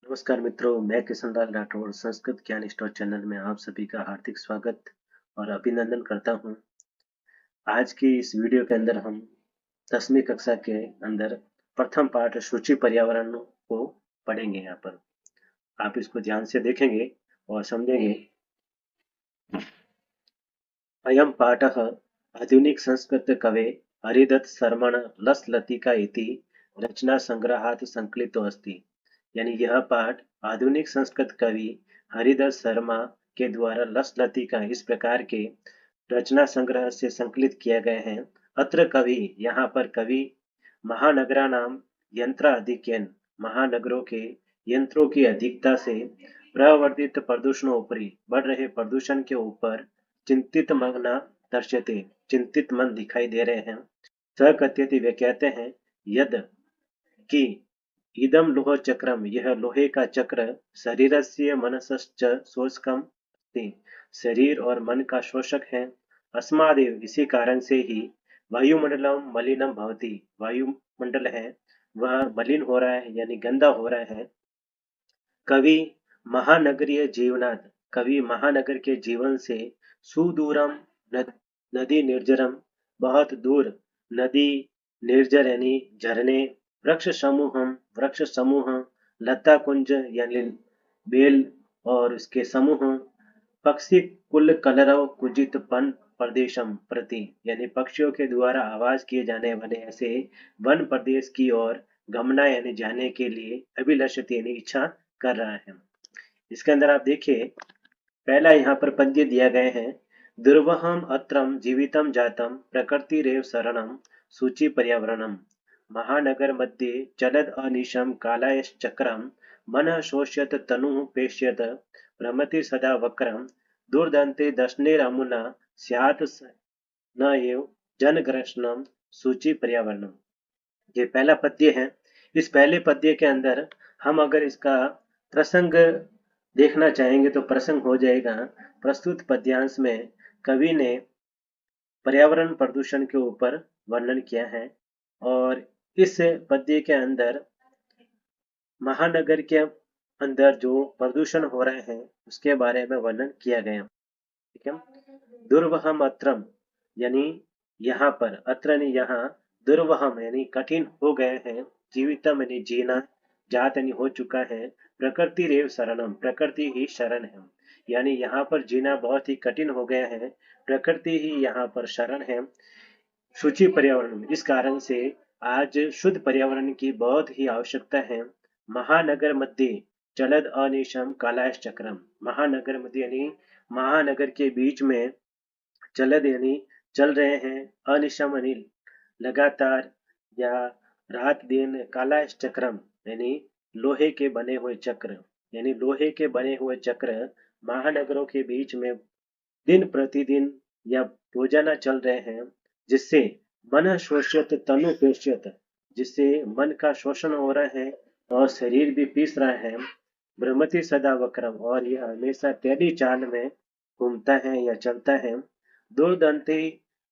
नमस्कार मित्रों, मैं किशनलाल राठौड़ संस्कृत ज्ञान स्टोर चैनल में आप सभी का हार्दिक स्वागत और अभिनंदन करता हूं। आज की इस वीडियो के अंदर हम 10वीं कक्षा के अंदर प्रथम पाठ सूची पर्यावरण को पढ़ेंगे। यहाँ पर आप इसको ध्यान से देखेंगे और समझेंगे। अयं पाठः आधुनिक संस्कृत कवे हरिदत्त शर्मण लस लतिका इति रचना संग्रहात् संकलितो अस्ति। यानी यह पाठ आधुनिक संस्कृत कवि हरिदत्त शर्मा के द्वारा लस लतिका इस प्रकार के रचना संग्रह से संकलित किया गया है। अत्र कवि यहाँ पर कवि महानगरा नाम यंत्राधिक्येन महानगरों के यंत्रों की अधिकता से प्रवर्धित प्रदूषणों ऊपरी बढ़ रहे प्रदूषण के ऊपर चिंतित मग्न दर्श्यते चिंतित मन दिखाई दे रहे हैं। स कथयति वे कहते हैं यद कि इदम लोह चक्रम यह लोहे का चक्र शरीरस्य मनसश्च शोषकम अस्ति शरीर और मन का शोषक है। अस्मादेव इसी कारण से ही वायुमंडलम मलिनम भवति वायुमंडल है वह मलिन हो रहा है यानी गंदा हो रहा है। कवि महानगरीय जीवनात् कवि महानगर के जीवन से सुदूरम नदी निर्जरम बहुत दूर नदी निर्जर यानी झरने वृक्ष समूह लता कुंज यानी बेल और उसके समूह पक्षी कुल कलरव कुजित पन प्रदेशम प्रति यानी पक्षियों के द्वारा आवाज किए जाने वाले ऐसे वन प्रदेश की ओर गमना यानी जाने के लिए अभिलषित यानी इच्छा कर रहा है। इसके अंदर आप देखिए पहला यहाँ पर पद्य दिया गया है। दुर्वहम अत्रम जीवितम जातम प्रकृतिरेव शरणम सूचि पर्यावरणम महानगर मध्ये चलद अनिशम कालायश्चक्रम मन शोष्यत तनु पेश्यत भ्रमति सदा वक्रम दुर्दंते दशनेरमुना स्यात् न एव जनग्रसनम सूचि पर्यावरणम। ये पहला पद्य है। इस पहले पद्य के अंदर हम अगर इसका प्रसंग देखना चाहेंगे तो प्रसंग हो जाएगा। प्रस्तुत पद्यांश में कवि ने पर्यावरण प्रदूषण के ऊपर वर्णन किया है और इस पद्य के अंदर महानगर के अंदर जो प्रदूषण हो रहे हैं उसके बारे में वर्णन किया गया। ठीक है। दुर्वहम अत्रम यानी यहाँ पर अत्र यानी यहाँ दुर्वहम यानी कठिन हो गए हैं जीवितम यानी जीना जात यानी हो चुका है प्रकृति रेव शरणम प्रकृति ही शरण है यानी यहाँ पर जीना बहुत ही कठिन हो गया है प्रकृति ही यहाँ पर शरण है। शुचि पर्यावरण इस कारण से आज शुद्ध पर्यावरण की बहुत ही आवश्यकता है। महानगर मध्य चलद अनिशम कालाश चक्रम महानगर मध्य यानी महानगर के बीच में चलद यानी चल रहे हैं अनिशम यानी लगातार या रात दिन कालाश चक्रम यानी लोहे के बने हुए चक्र यानी लोहे के बने हुए चक्र महानगरों के बीच में दिन प्रतिदिन या रोजाना चल रहे हैं जिससे मन शोष्यत तनु पेष्यत जिससे मन का शोषण हो रहा है और शरीर भी पीस रहा है। भ्रमति सदा वक्रम और यह हमेशा टेढ़ी चाल में घूमता है या चलता है। दुर्दंते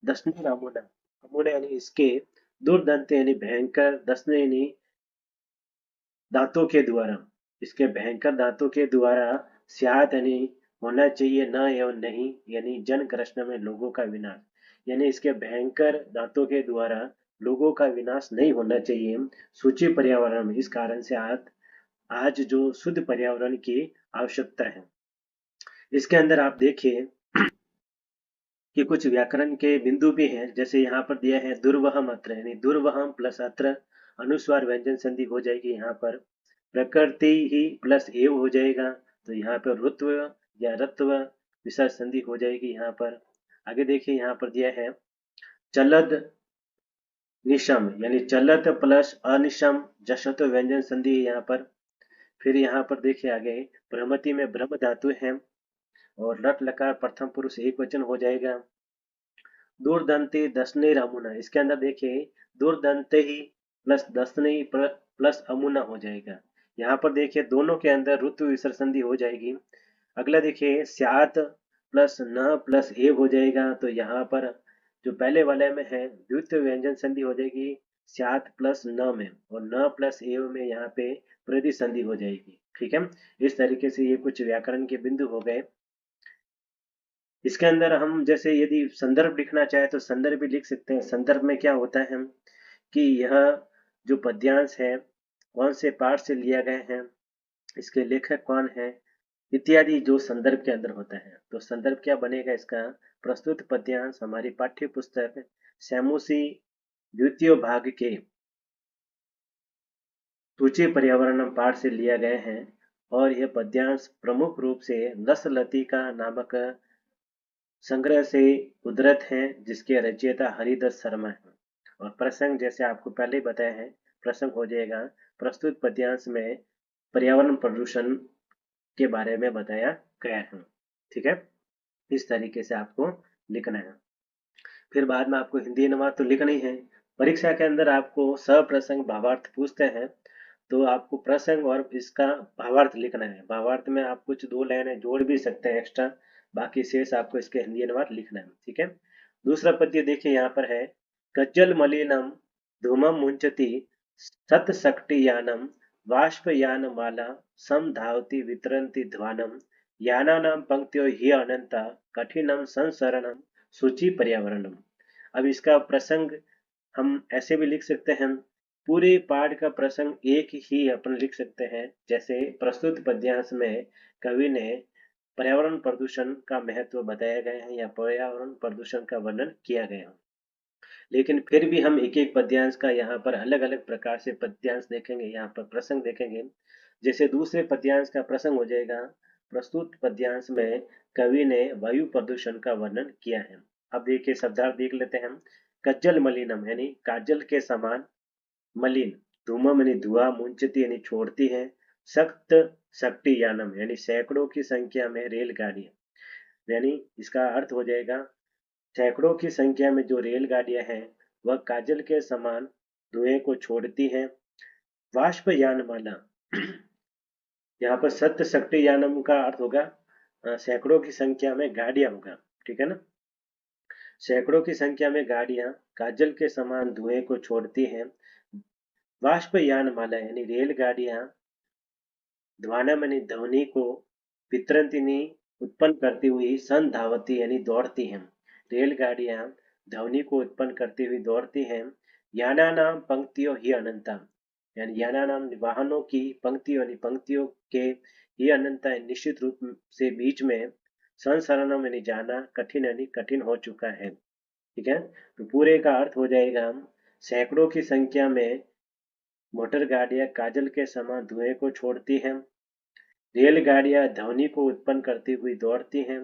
दसने अमुना अमुना यानी इसके दुर्दंते यानी भयंकर दसने यानी दांतों के द्वारा इसके भयंकर दांतों के द्वारा स्यात यानी होना चाहिए न एवं नहीं यानी जन कृष्ण में लोगों का विनाश यानी इसके भयंकर दांतों के द्वारा लोगों का विनाश नहीं होना चाहिए। सूची पर्यावरण में इस कारण से आज जो शुद्ध पर्यावरण की आवश्यकता है। इसके अंदर आप देखिए कि कुछ व्याकरण के बिंदु भी हैं जैसे यहाँ पर दिया है दुर्वहम अत्र यानी दुर्वहम प्लस अत्र अनुस्वार व्यंजन संधि हो जाएगी। यहाँ पर प्रकृति ही प्लस एव हो जाएगा तो यहाँ पर रुत्व या रत्व विसर्ग संधि हो जाएगी। यहाँ पर आगे देखिए यहाँ पर दिया है चलद निशम यानी चलत प्लस अनिशम जशत व्यंजन संधि यहाँ पर। फिर यहाँ पर देखिए आगे भ्रमति में ब्रह्म धातु है और लट लकार प्रथम पुरुष एक वचन हो जाएगा। दूरदंते दसने अमुना इसके अंदर देखिए दूरदंते ही प्लस दसने प्लस अमुना हो जाएगा। यहाँ पर देखिए दोनों के अंदर ऋतु विसर्ग संधि हो जाएगी। अगला देखिए स्यात प्लस न प्लस ए हो जाएगा तो यहाँ पर जो पहले वाले में है द्वितीय व्यंजन संधि हो जाएगी स्यात प्लस न में और न प्लस ए में यहाँ पे प्रति संधि हो जाएगी। ठीक है। इस तरीके से ये कुछ व्याकरण के बिंदु हो गए। इसके अंदर हम जैसे यदि संदर्भ लिखना चाहे तो संदर्भ भी लिख सकते हैं। संदर्भ में क्या होता है हम कि यह जो पद्यांश है कौन से पाठ से लिया गए हैं, इसके लेखक कौन है, इत्यादि जो संदर्भ के अंदर होता है। तो संदर्भ क्या बनेगा इसका, प्रस्तुत पद्यांश हमारी पाठ्य पुस्तक सैमुसी द्वितीय भाग के सूची पर्यावरणम पाठ से लिया गए हैं और यह पद्यांश प्रमुख रूप से लसलतिका नामक संग्रह से उद्धृत हैं जिसके रचयिता हरिदत्त शर्मा हैं। और प्रसंग जैसे आपको पहले ही बताया है, प्रसंग हो जाएगा प्रस्तुत पद्यांश में पर्यावरण प्रदूषण के बारे में बताया गया है। ठीक है, इस तरीके से आपको लिखना है। फिर बाद में आपको हिंदी अनुवाद तो लिखना ही है। परीक्षा के अंदर आपको सप्रसंग भावार्थ पूछते हैं तो आपको प्रसंग और इसका भावार्थ लिखना है। भावार्थ में आप कुछ दो लाइनें जोड़ भी सकते हैं एक्स्ट्रा, बाकी शेष आपको इसके हिंदी अनुवाद लिखना है। ठीक है। दूसरा पद्य देखिए यहाँ पर है, कज्जल मलिनम धूमम मुंचति सतशक्तियानम वाष्पयानमाला समधावति वितरन्ति ध्वानम यानानां पंक्तियो हि अनंता कठिनम संसरणम सूचि पर्यावरणम। अब इसका प्रसंग हम ऐसे भी लिख सकते हैं, पूरे पाठ का प्रसंग एक ही अपन लिख सकते हैं। जैसे प्रस्तुत पद्यांश में कवि ने पर्यावरण प्रदूषण का महत्व बताया गया है या पर्यावरण प्रदूषण का वर्णन किया गया है। लेकिन फिर भी हम एक एक पद्यांश का यहाँ पर अलग अलग प्रकार से पद्यांश देखेंगे, यहाँ पर प्रसंग देखेंगे। जैसे दूसरे पद्यांश का प्रसंग हो जाएगा, प्रस्तुत पद्यांश में कवि ने वायु प्रदूषण का वर्णन किया है। अब देखिए शब्दार्थ देख लेते हैं। कज्जल मलिनम यानी काजल के समान, मलिन धूमम यानी धुआं, मुंचती यानी छोड़ती है, सख्त शक्ति यानम यानी सैकड़ों की संख्या में रेलगाड़ियां, यानी इसका अर्थ हो जाएगा सैकड़ों की संख्या में जो रेलगाड़ियां हैं वह काजल के समान धुएं को छोड़ती हैं। वाष्पयानमाला यहाँ पर सत्य शक्ति यानम का अर्थ होगा सैकड़ों की संख्या में गाड़ियां होगा। ठीक है ना, सैकड़ों की संख्या में गाड़ियां काजल के समान धुएं को छोड़ती हैं। वाष्पयानमाला यानी रेलगाड़ियां ध्वानम यानी ध्वनि को, वितरंतिनी उत्पन्न करती हुई, संधावती यानी दौड़ती हैं। रेलगाड़ियां ध्वनि को उत्पन्न करती हुई दौड़ती हैं। याना नाम पंक्तियों ही अनंता यानी याना नाम वाहनों की पंक्तियों यानी पंक्तियों के ही अनंता निश्चित रूप से बीच में, संसरणम यानी जाना, कठिन यानी कठिन हो चुका है। ठीक है, तो पूरे का अर्थ हो जाएगा सैकड़ों की संख्या में मोटर गाड़ियां काजल के समान धुएं को छोड़ती हैं। रेलगाड़ियां ध्वनि को उत्पन्न करती हुई दौड़ती हैं।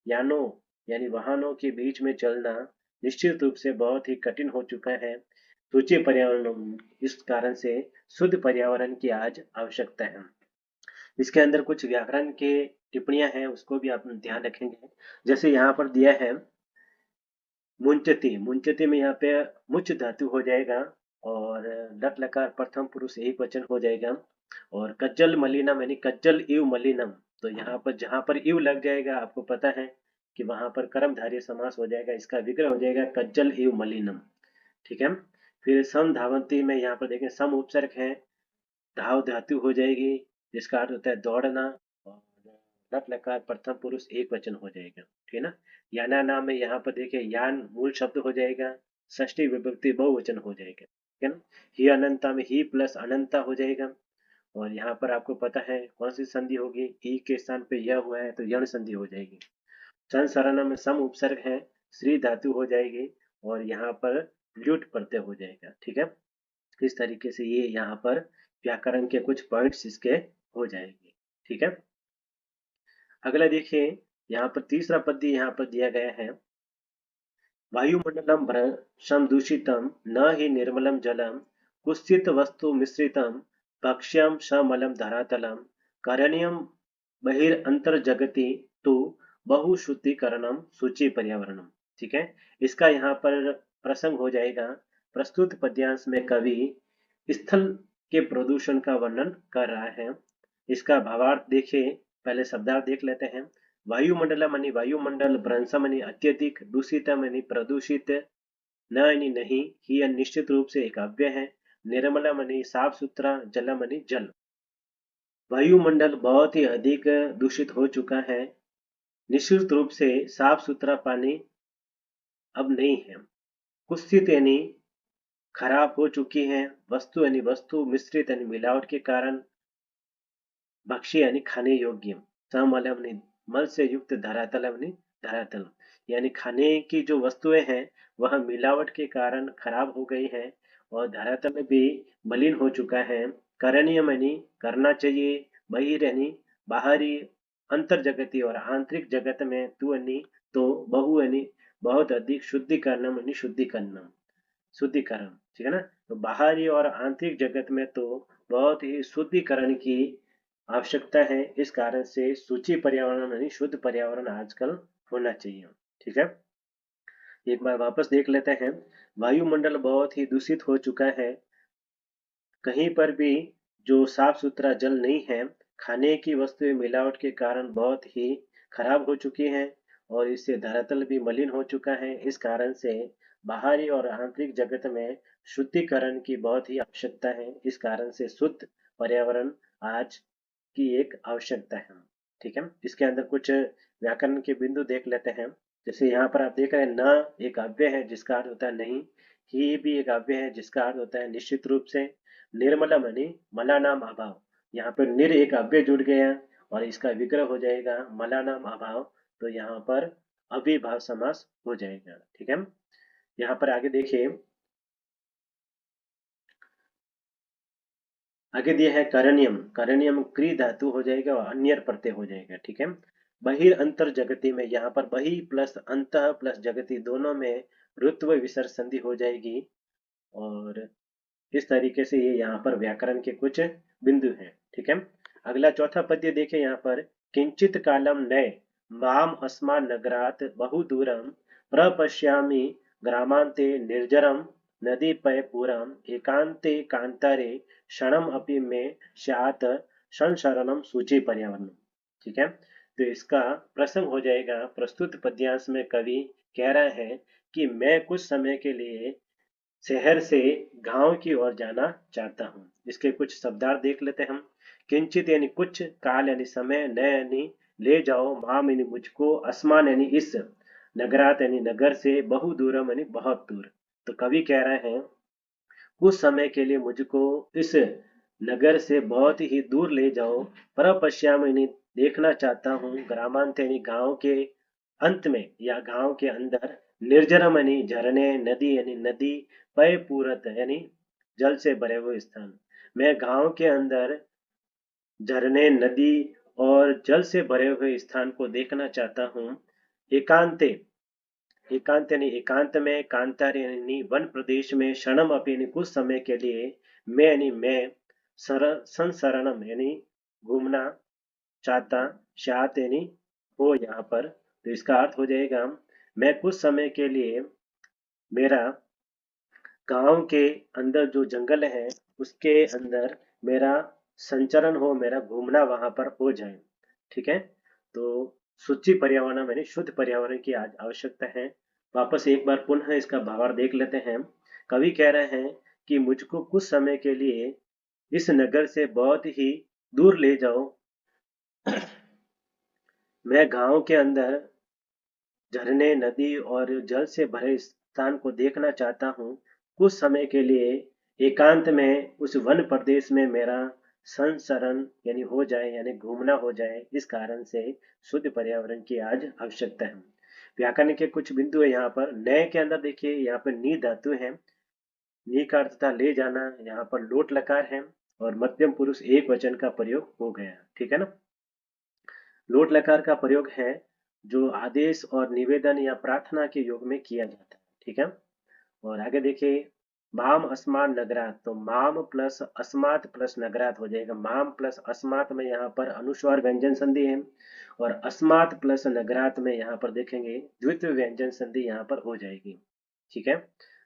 यानों यानी वाहनों के बीच में चलना निश्चित रूप से बहुत ही कठिन हो चुका है। सूची पर्यावरण, इस कारण से शुद्ध पर्यावरण की आज आवश्यकता है। इसके अंदर कुछ व्याकरण के टिप्पणियां हैं, उसको भी आप ध्यान रखेंगे। जैसे यहाँ पर दिया है मुंचती, मुंचती में यहाँ पे मुच धातु हो जाएगा और लट लकार प्रथम पुरुष एक वचन हो जाएगा। और कज्जल मलिनम यानी कज्जल इव मलिनम, तो यहाँ पर जहां पर इव लग जाएगा आपको पता है कि वहां पर कर्मधारय समास हो जाएगा, इसका विग्रह हो जाएगा कज्जल इव मलिनम। ठीक है। फिर सम धावंती में यहाँ पर देखें सम उपसर्ग है, धाव धातु हो जाएगी जिसका अर्थ होता है दौड़ना, और लट लकार प्रथम पुरुष एक वचन हो जाएगा। ठीक है ना। याना नाम में यहाँ पर देखिए यान मूल शब्द हो जाएगा, षष्ठी विभक्ति बहुवचन हो जाएगा। ठीक है ना। ही अनंता में ही प्लस अनंता हो जाएगा। और यहाँ पर आपको पता है कौन सी संधि होगी, ई के स्थान पे यह हुआ है तो यण संधि हो जाएगी। संसरण में सम उपसर्ग है, श्री धातु हो जाएगी और यहाँ पर ल्यूट प्रत्यय हो जाएगा। ठीक है, इस तरीके से ये यहाँ पर व्याकरण के कुछ पॉइंट्स इसके हो जाएंगे। ठीक है। अगला देखिए, यहाँ पर तीसरा पद्य यहाँ पर दिया गया है, वायुमंडलम भ्रशम दूषितम न ही निर्मलम जलम कुत्सित वस्तु मिश्रितम भक्ष्यम समलम धरातलम करणीयम बहिर्अंतर्जगति तु बहुश्रुतिकरणम सूचि पर्यावरणम। ठीक है, इसका यहाँ पर प्रसंग हो जाएगा, प्रस्तुत पद्यांश में कवि स्थल के प्रदूषण का वर्णन कर रहा है। इसका भावार्थ देखिए, पहले शब्दार्थ देख लेते हैं। वायुमंडलम यानी वायुमंडल, भ्रंशम यानी अत्यधिक, दूषितम यानी प्रदूषित, न यानी नहीं, ही निश्चित रूप से एक अव्यय है, निर्मलम यानी साफ सुथरा, जलम यानी जल। वायुमंडल बहुत ही अधिक दूषित हो चुका है। निश्चित रूप से साफ सुथरा पानी अब नहीं है। कुत्सित यानी खराब हो चुकी है। वस्तु मिश्रित यानी मिलावट के कारण भक्ष्य यानी खाने योग्य। समल यानी मल से युक्त धरातल यानी धरातल, यानी खाने की जो वस्तुएं हैं वह मिलावट के कारण खराब हो गई है और धरातल भी मलिन हो चुका है। करणीय यानी करना चाहिए। बहिर यानी बाहरी, अंतर जगती और आंतरिक जगत में तू यानी तो, बहु यानी बहुत अधिक, शुद्धिकरण यानी शुद्धिकरण, शुद्धिकरण, ठीक है ना। तो बाहरी और आंतरिक जगत में तो बहुत ही शुद्धिकरण की आवश्यकता है। इस कारण से सूची पर्यावरण यानी शुद्ध पर्यावरण आजकल होना चाहिए। ठीक है, एक बार वापस देख लेते हैं। वायुमंडल बहुत ही दूषित हो चुका है। कहीं पर भी जो साफ सुथरा जल नहीं है। खाने की वस्तुएं मिलावट के कारण बहुत ही खराब हो चुकी हैं और इससे धरातल भी मलिन हो चुका है। इस कारण से बाहरी और आंतरिक जगत में शुद्धिकरण की बहुत ही आवश्यकता है। इस कारण से शुद्ध पर्यावरण आज की एक आवश्यकता है। ठीक है, इसके अंदर कुछ व्याकरण के बिंदु देख लेते हैं। जैसे यहाँ पर आप देख रहे हैं, न एक अव्यय है जिसका अर्थ होता है नहीं। ही भी एक अव्यय है जिसका अर्थ होता है निश्चित रूप से। निर्मलम यानी मलानाम अभाव, यहाँ पर निर एक अव्यय जुड़ गया और इसका विग्रह हो जाएगा मलानाम अभाव, तो यहाँ पर अविभाव समास हो जाएगा। ठीक है, यहाँ पर आगे देखिए, आगे दिया है करनियम। करनियम क्री धातु हो जाएगा और अन्यर प्रत्यय हो जाएगा। ठीक है, बहिर अंतर जगती में यहाँ पर बहि प्लस अंत प्लस जगती दोनों में ऋत्व विसर्ग संधि हो जाएगी और इस तरीके से ये यहाँ पर व्याकरण के कुछ बिंदु हैं। ठीक है, अगला चौथा पद्य देखें यहाँ पर, किंचित कालम नय माम अस्मान नगरात बहुदूरम प्रपश्यामि ग्रामांते निर्जरम नदीपयपुरम एकांते कांतारे क्षणम अपि में स्यात् संसरणम सूचि पर्यावरण। ठीक है, तो इसका प्रसंग हो जाएगा। प्रस्तुत पद्यांश में कवि कह रहा है कि मैं कुछ समय के लिए शहर से गांव की ओर जाना चाहता हूँ। इसके कुछ शब्दार्थ देख लेते हैं हम। किंचित यानी कुछ, काल यानी समय, न यानी ले जाओ, माम यानी मुझको, असमान यानी इस, नगरात यानी नगर से, बहु दूरम यानी बहुत दूर। तो कवि कह रहे हैं कुछ समय के लिए मुझको इस नगर से बहुत ही दूर ले जाओ। परपश्याम यानी देखना चाहता हूँ, ग्रामांत यानी गांव के अंत में या गांव के अंदर, निर्जरम यानी झरने, नदी यानी नदी, पय पूरत यानी जल से भरे हुए स्थान। मैं गांव के अंदर झरने, नदी और जल से भरे हुए स्थान को देखना चाहता हूँ। एकांते, एकांत यानी एकांत में, कांतार यानी वन प्रदेश में, क्षणम अपनी यानी कुछ समय के लिए, मैं यानी मैं, संसरणम यानी घूमना चाहता, शात यानी हो यहाँ पर, तो इसका अर्थ हो जाएगा मैं कुछ समय के लिए, मेरा गांव के अंदर जो जंगल है उसके अंदर मेरा संचरण हो, मेरा घूमना वहां पर हो जाए। ठीक है, तो शुचि पर्यावरण यानी शुद्ध पर्यावरण की आज आवश्यकता है। वापस एक बार पुनः इसका भावार्थ देख लेते हैं। कवि कह रहे हैं कि मुझको कुछ समय के लिए इस नगर से बहुत ही दूर ले जाओ। मैं गांव के अंदर झरने, नदी और जल से भरे स्थान को देखना चाहता हूँ। कुछ समय के लिए एकांत में उस वन प्रदेश में मेरा संसरण यानी हो जाए, यानी घूमना हो जाए। इस कारण से शुद्ध पर्यावरण की आज आवश्यकता है। व्याकरण के कुछ बिंदु है यहाँ पर। नए के अंदर देखिए, यहाँ पर नी धातु है। नी का अर्थ था ले जाना, यहाँ पर लोट लकार है और मध्यम पुरुष एक वचन का प्रयोग हो गया। ठीक है ना, लोट लकार का प्रयोग है जो आदेश और निवेदन या प्रार्थना के योग में किया जाता है। ठीक है, और आगे देखिए, माम अस्मान नगरात, तो माम प्लस अस्मात प्लस नगरात हो जाएगा। माम प्लस अस्मात में यहाँ पर अनुस्वार व्यंजन संधि है और अस्मात प्लस नगरात में यहाँ पर देखेंगे द्वितीय व्यंजन संधि यहाँ पर हो जाएगी। ठीक है,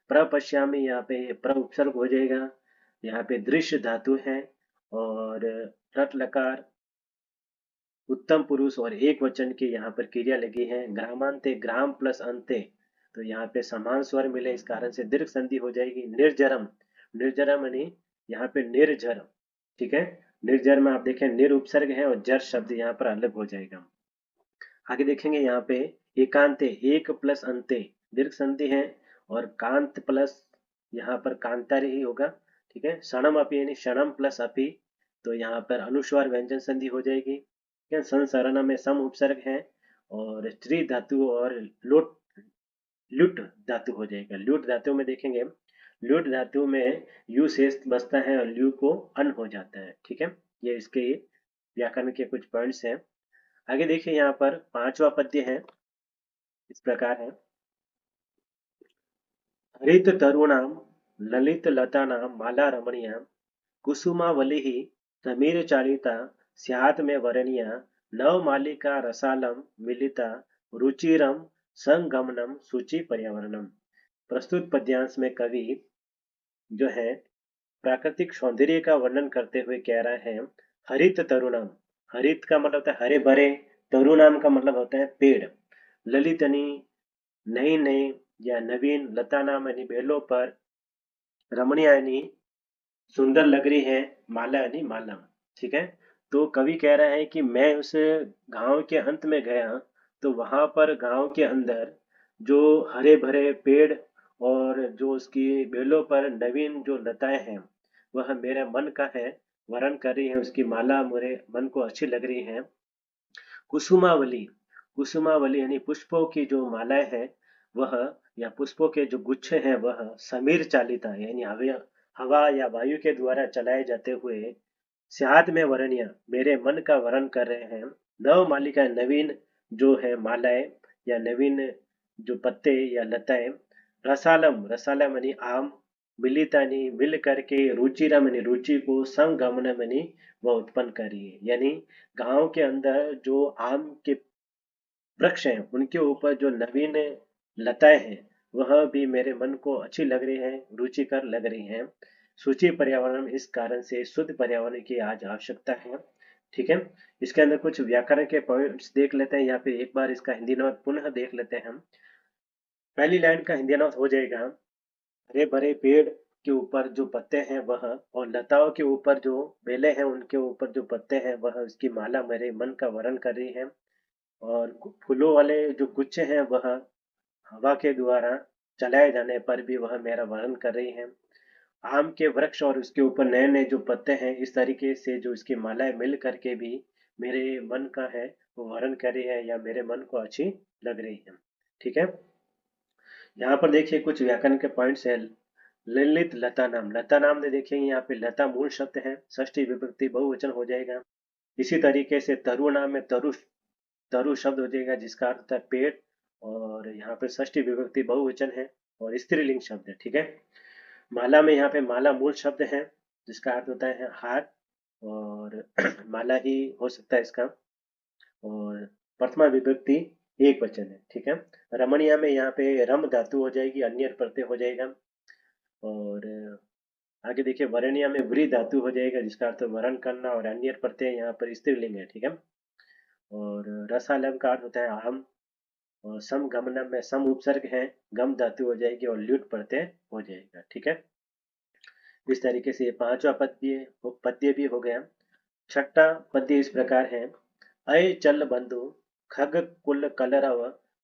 प्रपश्यामी यहाँ पे प्र उपसर्ग हो जाएगा। यहाँ पे दृश्य धातु है और रट लकार उत्तम पुरुष और एक वचन की यहाँ पर क्रिया लगी है। ग्रामांते, ग्राम प्लस अंते, तो यहाँ पे समान स्वर मिले, इस कारण से दीर्घ संधि हो जाएगी। निर्जरम, निर्जरम यानी यहाँ पे निर्झर। ठीक है, निर्जर में आप देखें निर उपसर्ग है और जर शब्द यहाँ पर अलग हो जाएगा। आगे देखेंगे यहाँ पे एकांते, एक प्लस अंते दीर्घ संधि है, और कांत प्लस यहाँ पर कांतारी ही होगा। ठीक है, क्षणम अपी यानी क्षणम प्लस अपी, तो यहाँ पर अनुस्वार व्यंजन संधि हो जाएगी। ठीक है, संसरण में सम उपसर्ग है, और त्रि धातु और लुट लुट धातु हो जाएगा। लुट धातु में देखेंगे, लुट धातु में यू शेष बचता है और ल्यू को अन हो जाता है। ठीक है, ये इसके व्याकरण के कुछ पॉइंट्स हैं। आगे देखिए यहाँ पर पांचवा पद्य है, इस प्रकार है। हरित तरुणाम ललित लतानां माला रमणीया कुसुमावलिः समीर चालिता स्यात् में वरणीया नव मालिका रसालम मिलिता रुचिरम संगमनम सूचि पर्यावरणम। प्रस्तुत पद्यांश में कवि जो है प्राकृतिक सौंदर्य का वर्णन करते हुए कह रहा है, हरित तरुणम, हरित का मतलब होता है हरे भरे, तरुणाम का मतलब होता है पेड़, ललितनी नई नई या नवीन, लता नाम यानी बेलों पर, रमणीय यानी सुंदर लग रही है, माला यानी माला। ठीक है, तो कवि कह रहा है कि मैं उस गांव के अंत में गया, तो वहां पर गांव के अंदर जो हरे भरे पेड़ और जो उसकी बेलों पर नवीन जो लताएं हैं, वह मेरे मन का है, वर्ण कर रही है, उसकी माला मेरे मन को अच्छी लग रही है। कुसुमावली, कुसुमावली यानी पुष्पों की जो मालाएं हैं वह, या पुष्पों के जो गुच्छे हैं वह समीर चालिता यानी हवा हवा या वायु के द्वारा चलाए जाते हुए स्याद में वरणिया मेरे मन का वरण कर रहे हैं। नव मालिका नवीन जो है मालाएं या नवीन जो पत्ते या लताएं, रसालम, रसालम यानी आम, मिलिता यानी मिल करके, रुचिरम यानी रुचि को, संगमनम यानी वह उत्पन्न कर रही है। यानी गांव के अंदर जो आम के वृक्ष हैं उनके ऊपर जो नवीन लताएं हैं वह भी मेरे मन को अच्छी लग रही है, रुचिकर लग रही हैं। सूची पर्यावरण, इस कारण से शुद्ध पर्यावरण की आज आवश्यकता है। ठीक है, इसके अंदर कुछ व्याकरण के पॉइंट्स देख लेते हैं, या फिर एक बार इसका हिंदी अनुवाद पुनः देख लेते हैं हम। पहली लाइन का हिंदी अनुवाद हो जाएगा, हरे भरे पेड़ के ऊपर जो पत्ते हैं वह, और लताओं के ऊपर जो बेले हैं उनके ऊपर जो पत्ते हैं वह, उसकी माला मेरे मन का वर्ण कर रही है। और फूलों वाले जो गुच्छे हैं वह हवा के द्वारा चलाए जाने पर भी वह मेरा वर्णन कर रही है। आम के वृक्ष और उसके ऊपर नए नए जो पत्ते हैं, इस तरीके से जो इसकी मालाएं मिल करके भी मेरे मन का है वो वर्णन कर रही है, या मेरे मन को अच्छी लग रही है। ठीक है, यहाँ पर देखिए कुछ व्याकरण के पॉइंट्स है। ललित लता नाम, लता नाम में देखेंगे यहाँ पे लता मूल शब्द है, षष्ठी विभक्ति बहुवचन हो जाएगा। इसी तरीके से तरु नाम में तरु, तरु शब्द हो जाएगा जिसका अर्थ होता है पेड़, और यहाँ पे षष्ठी विभक्ति बहुवचन है और स्त्रीलिंग शब्द है। ठीक है, माला में यहाँ पे माला मूल शब्द है जिसका अर्थ होता है हार, और माला ही हो सकता है इसका, और प्रथमा विभक्ति एक वचन है। ठीक है, रमणीय में यहाँ पे रम धातु हो जाएगी, अन्य प्रत्यय हो जाएगा। और आगे देखिए वरणीय में व्री धातु हो जाएगा जिसका अर्थ वरण करना, और अन्य प्रत्यय यहाँ पर स्त्रीलिंग है। ठीक है, और रसालम का अर्थ होता है आम, और सम गमनम में सम उपसर्ग है, गम धातु हो जाएगी और ल्युट प्रत्यय हो जाएगा। ठीक है, इस तरीके से ये पांचवा पद्य भी हो गया। छठा पद्य इस प्रकार है, अय चल बंधु खग कुल कलरव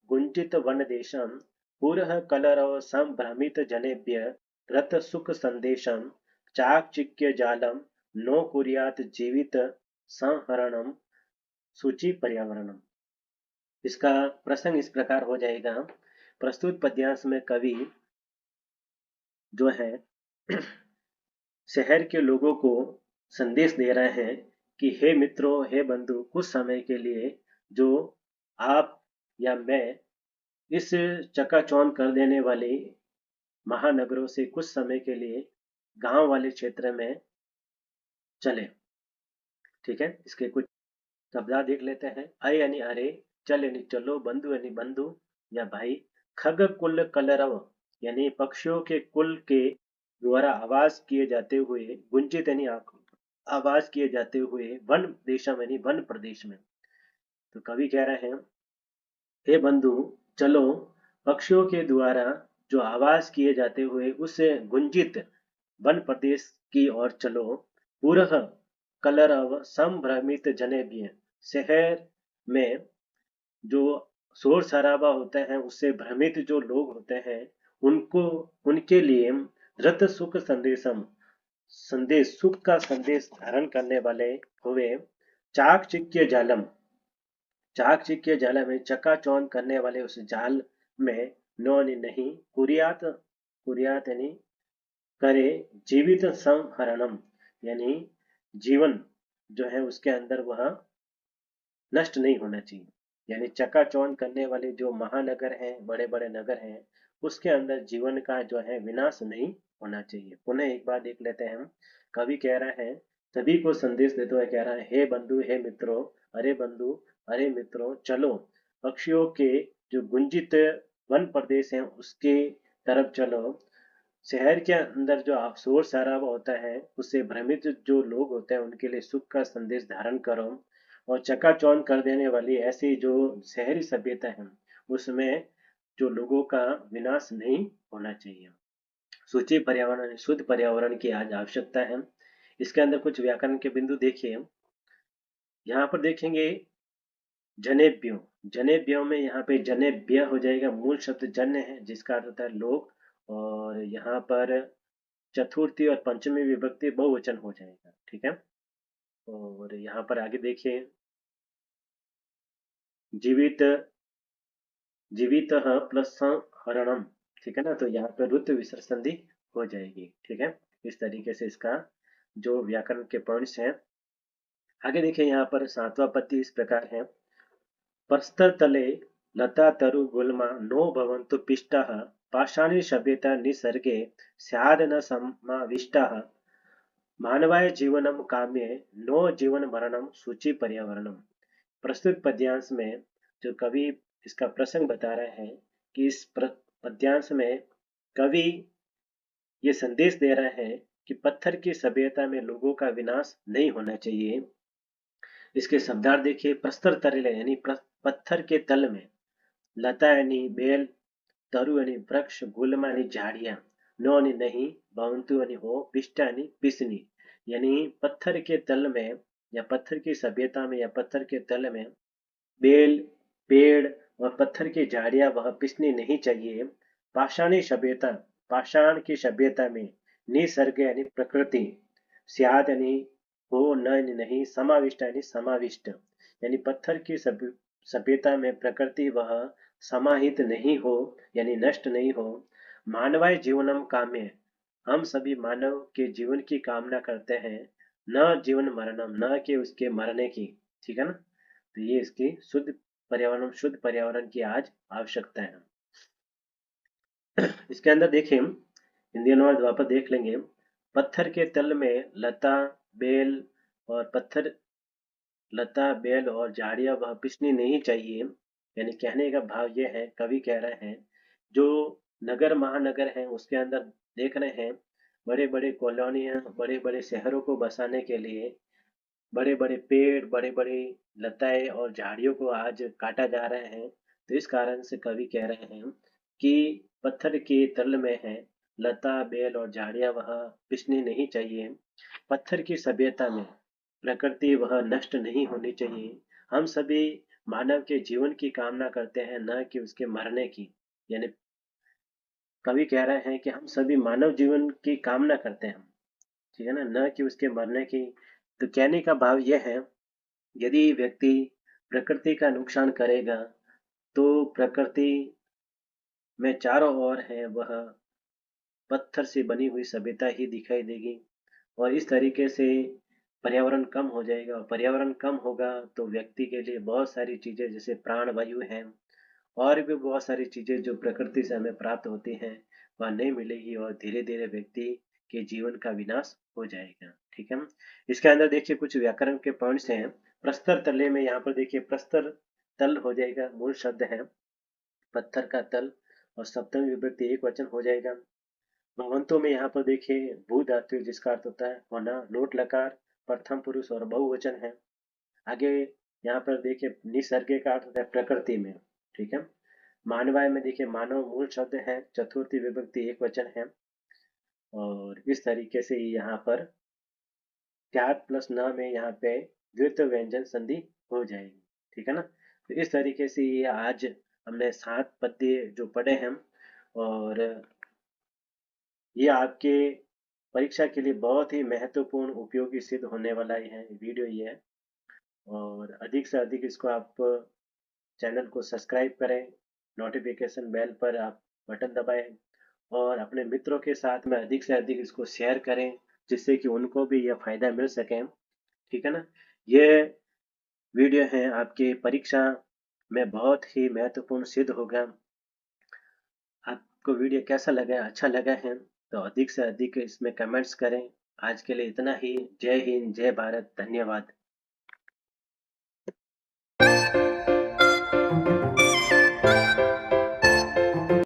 गुंजित वन देशम पुरः कलरव संभ्रमित जनेभ्य रत सुख संदेशम चाकचिक्य जालम नो कुर्यात जीवित संहरणम सूची पर्यावरणम। इसका प्रसंग इस प्रकार हो जाएगा। प्रस्तुत पद्यांश में कवि जो है शहर के लोगों को संदेश दे रहे हैं कि हे मित्रों, हे बंधु, कुछ समय के लिए जो आप या मैं इस चकाचौंध कर देने वाले महानगरों से कुछ समय के लिए गांव वाले क्षेत्र में चले। ठीक है, इसके कुछ शब्द देख लेते हैं। अय यानी अरे, चल यानी चलो, बंधु यानी बंधु या भाई, खग कुल कलरव यानी पक्षियों के कुल के द्वारा आवाज किए जाते हुए, गुंजित यानी आवाज किए जाते हुए, वन देशम यानी वन प्रदेश में। तो कवि कह रहे हैं, हे बंधु, चलो पक्षियों के द्वारा जो आवाज किए जाते हुए उस गुंजित वन प्रदेश की ओर चलो। पुरः कलरव संभ्रमित जनेबिय। शहर में जो शोर शराबा होता है उससे भ्रमित जो लोग होते हैं उनको उनके लिए रत सुख संदेशम संदेश सुख का संदेश धारण करने वाले हुए चाकचिक्य जालम। चाकचिक्य जाल में चकाचौंध करने वाले उस जाल में नो नहीं कुरियात कुरियात यानी करे जीवित संहरणम यानी जीवन जो है उसके अंदर वह नष्ट नहीं होना चाहिए। यानी चकाचौंध करने वाले जो महानगर हैं बड़े बड़े नगर हैं उसके अंदर जीवन का जो है विनाश नहीं होना चाहिए। पुनः एक बार देख लेते हैं हम। कवि कह रहा है सभी को संदेश देते हुए कह रहा है हे बंधु हे मित्रों अरे बंधु अरे मित्रों चलो पक्षियों के जो गुंजित वन प्रदेश है उसके तरफ चलो। शहर के अंदर जो शोर शराबा होता है उससे भ्रमित जो लोग होते हैं उनके लिए सुख का संदेश धारण करो और चकाचौंध कर देने वाली ऐसी जो शहरी सभ्यता है उसमें जो लोगों का विनाश नहीं होना चाहिए। सूची पर्यावरण शुद्ध पर्यावरण की आज आवश्यकता है। इसके अंदर कुछ व्याकरण के बिंदु देखिए। यहाँ पर देखेंगे जनेभ्यो। जनेभ्यो में यहाँ पे जनेभ्य हो जाएगा। मूल शब्द जन्य है जिसका अर्थ होता है लोग और यहाँ पर चतुर्थी और पंचमी विभक्ति बहुवचन हो जाएगा। ठीक है। और यहाँ पर आगे देखिए जीवित जीवित प्लस हरणम। ठीक है ना। तो यहाँ पे रुद्र विसर्ग संधि हो जाएगी। ठीक है। इस तरीके से इसका जो व्याकरण के पॉइंट्स हैं। आगे देखिए यहाँ पर सातवां पद्य इस प्रकार है प्रस्तर तले लता तरु गुल्मा नो भवन्तु पिष्टाः पाषाणी सभ्यता निसर्गे स्याद न समाविष्टाः मानवाय जीवनम काम्ये नो जीवन मरणम सूचि पर्यावरणम। प्रस्तुत पद्यांश में जो कवि इसका प्रसंग बता रहे हैं कि इस पद्यांश में कवि ये संदेश दे रहे हैं कि पत्थर की सभ्यता में लोगों का विनाश नहीं होना चाहिए। इसके शब्दार्थ देखिए प्रस्तर तले यानी पत्थर के तल में लता यानी बेल तरु यानी वृक्ष गुल्म यानी झाड़ियां नो यानी नहीं भवंतु यानी हो पिष्टा यानी पिसनी यानी पत्थर के तल में या पत्थर की सभ्यता में या पत्थर के तल में बेल पेड़ और पत्थर की झाड़ियां वह पिसनी नहीं चाहिए। पाषाणी सभ्यता पाषाण की सभ्यता में निसर्ग यानी प्रकृति स्याद यानी हो न यानी नहीं समाविष्ट यानी समाविष्ट यानी पत्थर की सभ्यता में प्रकृति वह समाहित नहीं हो यानी नष्ट नहीं हो। मानवाय जीवनम काम्य हम सभी मानव के जीवन की कामना करते हैं न जीवन मरणम न कि उसके मरने की। ठीक है ना। तो ये इसकी शुद्ध पर्यावरण की आज आवश्यकता है। इसके अंदर देखिए हिंदी अनुवाद वापस देख लेंगे। पत्थर के तल में बेल और पत्थर लता बेल और झाड़ियां वह पिसनी नहीं चाहिए। यानी कहने का भाव यह है कवि कह रहे हैं जो नगर महानगर हैं उसके अंदर देख रहे हैं बड़े बड़े कॉलोनियां बड़े बड़े शहरों को बसाने के लिए बड़े बड़े पेड़ बड़े बड़े लताएं और झाड़ियों को आज काटा जा रहे हैं। तो इस कारण से कवि कह रहे हैं कि पत्थर के तल में है लता बेल और झाड़ियां वह पिसनी नहीं चाहिए। पत्थर की सभ्यता में प्रकृति वह नष्ट नहीं होनी चाहिए। हम सभी मानव के जीवन की कामना करते हैं न कि उसके मरने की। यानी कवि कह रहे हैं कि हम सभी मानव जीवन की कामना करते हैं। ठीक है ना। न कि उसके मरने की। तो कहने का भाव यह है यदि व्यक्ति प्रकृति का नुकसान करेगा तो प्रकृति में चारों ओर है वह पत्थर से बनी हुई सभ्यता ही दिखाई देगी और इस तरीके से पर्यावरण कम हो जाएगा और पर्यावरण कम होगा तो व्यक्ति के लिए बहुत सारी चीजें जैसे प्राण वायु है और भी बहुत सारी चीजें जो प्रकृति से हमें प्राप्त होती हैं वह नहीं मिलेगी और धीरे धीरे व्यक्ति के जीवन का विनाश हो जाएगा। ठीक है। इसके अंदर देखिए कुछ व्याकरण के पॉइंट्स हैं। प्रस्तर तले में यहाँ पर देखिए प्रस्तर तल हो जाएगा। मूल शब्द है पत्थर का तल और सप्तमी विभक्ति एक वचन हो जाएगा। भवंतों में यहाँ पर देखिए भू धातु जिसका अर्थ होता है होना लोट लकार प्रथम पुरुष और बहुवचन है। आगे यहाँ पर देखिए निसर्ग का अर्थ होता है प्रकृति में। ठीक है। मानवाय में देखिए मानव मूल शब्द है चतुर्थी विभक्ति एक वचन है और इस तरीके से यहाँ पर त्याग प्लस न में यहाँ पे द्वित्व व्यंजन संधि हो जाएगी। ठीक है ना। तो इस तरीके से ये आज हमने 7 पद्य जो पढ़े हैं, और ये आपके परीक्षा के लिए बहुत ही महत्वपूर्ण उपयोगी सिद्ध होने वाला है वीडियो ये है। और अधिक से अधिक इसको आप चैनल को सब्सक्राइब करें, नोटिफिकेशन बेल पर आप बटन दबाएं, और अपने मित्रों के साथ में अधिक से अधिक इसको शेयर करें, जिससे कि उनको भी यह फायदा मिल सके। ठीक है ना। ये वीडियो है आपकी परीक्षा में बहुत ही महत्वपूर्ण सिद्ध होगा। आपको वीडियो कैसा लगा, अच्छा लगा है तो अधिक से अधिक इसमें कमेंट्स करें। आज के लिए इतना ही। जय हिंद, जय भारत, धन्यवाद।